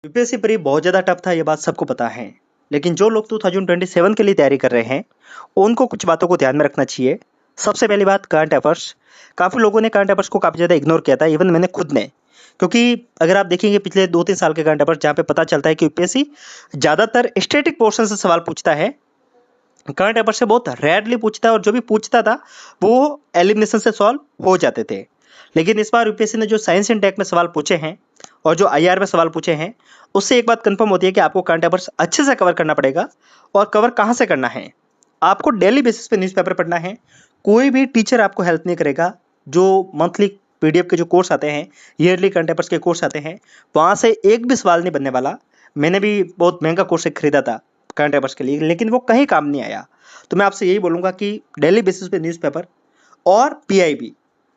UPSC परी बहुत ज़्यादा टफ था, ये बात सबको पता है। लेकिन जो लोग 2027 के लिए तैयारी कर रहे हैं, उनको कुछ बातों को ध्यान में रखना चाहिए। सबसे पहली बात, करंट अफेयर्स। काफ़ी लोगों ने करंट अफेयर्स को काफ़ी ज़्यादा इग्नोर किया था, इवन मैंने खुद ने। क्योंकि अगर आप देखेंगे पिछले 2-3 साल के करंट अफेयर्स, जहाँ पे पता चलता है कि यूपीएससी ज़्यादातर स्टैटिक पोर्शन से सवाल पूछता है। करंट अफेयर्स से बहुत रेयरली पूछता है, और जो भी पूछता था वो एलिमिनेशन से सॉल्व हो जाते थे। लेकिन इस बार यूपीएससी ने जो साइंस एंड टेक में सवाल पूछे हैं और जो आईआर में सवाल पूछे हैं, उससे एक बात कंफर्म होती है कि आपको करंट अफेयर्स अच्छे से कवर करना पड़ेगा। और कवर कहाँ से करना है? आपको डेली बेसिस पे न्यूज़पेपर पढ़ना है। कोई भी टीचर आपको हेल्प नहीं करेगा। जो मंथली पीडीएफ के जो कोर्स आते हैं, ईयरली करंट अफेयर्स के कोर्स आते हैं, वहाँ से एक भी सवाल नहीं बनने वाला। मैंने भी बहुत महंगा कोर्स एक खरीदा था करंट अफेयर्स के लिए, लेकिन वो कहीं काम नहीं आया। तो मैं आपसे यही बोलूँगा कि डेली बेसिस पे न्यूज़पेपर और पीआईबी,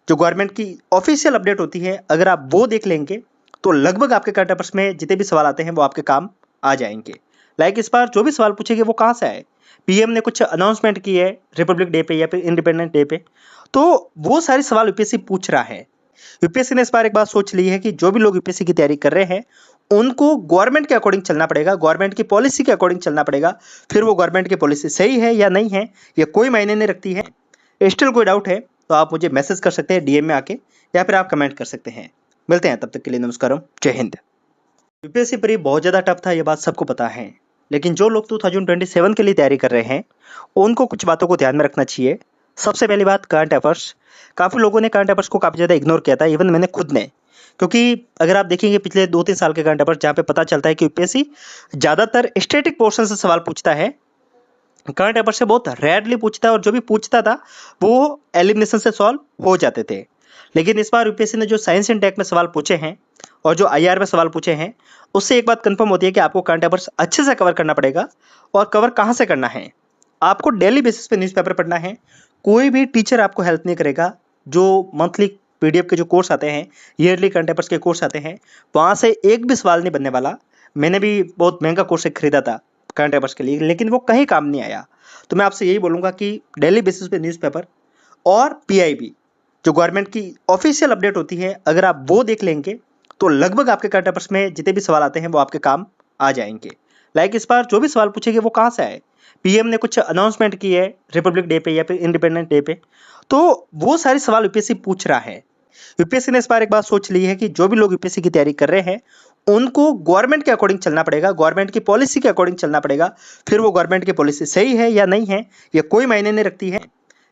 जो गवर्नमेंट की ऑफिशियल अपडेट होती है, अगर आप वो देख लेंगे तो लगभग आपके करंट अफेयर्स में जितने भी सवाल आते हैं वो आपके काम आ जाएंगे। लाइक इस बार जो भी सवाल पूछेंगे वो कहाँ से आए? पीएम ने कुछ अनाउंसमेंट की है रिपब्लिक डे पे या फिर इंडिपेंडेंस डे पे, तो वो सारे सवाल यूपीएससी पूछ रहा है। यूपीएससी ने इस बार एक बात सोच ली है कि जो भी लोग यूपीएससी की तैयारी कर रहे हैं, उनको गवर्नमेंट के अकॉर्डिंग चलना पड़ेगा, गवर्नमेंट की पॉलिसी के अकॉर्डिंग चलना पड़ेगा। फिर वो गवर्नमेंट की पॉलिसी सही है या नहीं है, ये कोई मायने नहीं रखती है। स्टिल कोई डाउट है तो आप मुझे मैसेज कर सकते हैं डीएम में आके, या फिर आप कमेंट कर सकते हैं। मिलते हैं, तब तक के लिए नमस्कार, जय हिंद। यूपीएससी परी बहुत ज़्यादा टफ था, ये बात सबको पता है। लेकिन जो लोग 2027 के लिए तैयारी कर रहे हैं, उनको कुछ बातों को ध्यान में रखना चाहिए। सबसे पहली बात, करंट अफेयर्स। काफ़ी लोगों ने करंट अफेयर्स को काफ़ी ज़्यादा इग्नोर किया था, इवन मैंने खुद ने। क्योंकि अगर आप देखेंगे पिछले 2-3 साल के करंट अफेयर्स, जहाँ पे पता चलता है कि यूपीएससी ज़्यादातर स्टैटिक पोर्शन से सवाल पूछता है। करंट अफेयर्स से बहुत रेयरली पूछता है, और जो भी पूछता था वो एलिमिनेशन से सॉल्व हो जाते थे। लेकिन इस बार यूपीएससी ने जो साइंस एंड टेक में सवाल पूछे हैं और जो आईआर में सवाल पूछे हैं, उससे एक बात कंफर्म होती है कि आपको करंट अफेयर्स अच्छे से कवर करना पड़ेगा। और कवर कहाँ से करना है? आपको डेली बेसिस पे न्यूज़पेपर पढ़ना है। कोई भी टीचर आपको हेल्प नहीं करेगा। जो मंथली पीडीएफ के जो कोर्स आते हैं, ईयरली करंट अफेयर्स के कोर्स आते हैं, वहाँ से एक भी सवाल नहीं बनने वाला। मैंने भी बहुत महंगा कोर्स एक खरीदा था करंट अफेयर्स के लिए, लेकिन वो कहीं काम नहीं आया। तो मैं आपसे यही बोलूँगा कि डेली बेसिस पे न्यूज़पेपर और पीआईबी, जो गवर्नमेंट की ऑफिशियल अपडेट होती है, अगर आप वो देख लेंगे तो लगभग आपके करंट अफेयर्स में जितने भी सवाल आते हैं वो आपके काम आ जाएंगे। लाइक इस बार जो भी सवाल पूछेंगे वो कहाँ से आए? पीएम ने कुछ अनाउंसमेंट की है रिपब्लिक डे पे या फिर इंडिपेंडेंस डे पे, तो वो सारे सवाल यूपीएससी पूछ रहा है। यूपीएससी ने इस बार एक बात सोच ली है कि जो भी लोग यूपीएससी की तैयारी कर रहे हैं, उनको गवर्नमेंट के अकॉर्डिंग चलना पड़ेगा, गवर्नमेंट की पॉलिसी के अकॉर्डिंग चलना पड़ेगा। फिर वो गवर्नमेंट की पॉलिसी सही है या नहीं है, ये कोई मायने नहीं रखती है।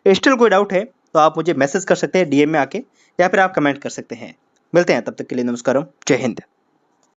स्टिल कोई डाउट है तो आप मुझे मैसेज कर सकते हैं डीएम में आके, या फिर आप कमेंट कर सकते हैं। मिलते हैं, तब तक के लिए नमस्कार, जय हिंद।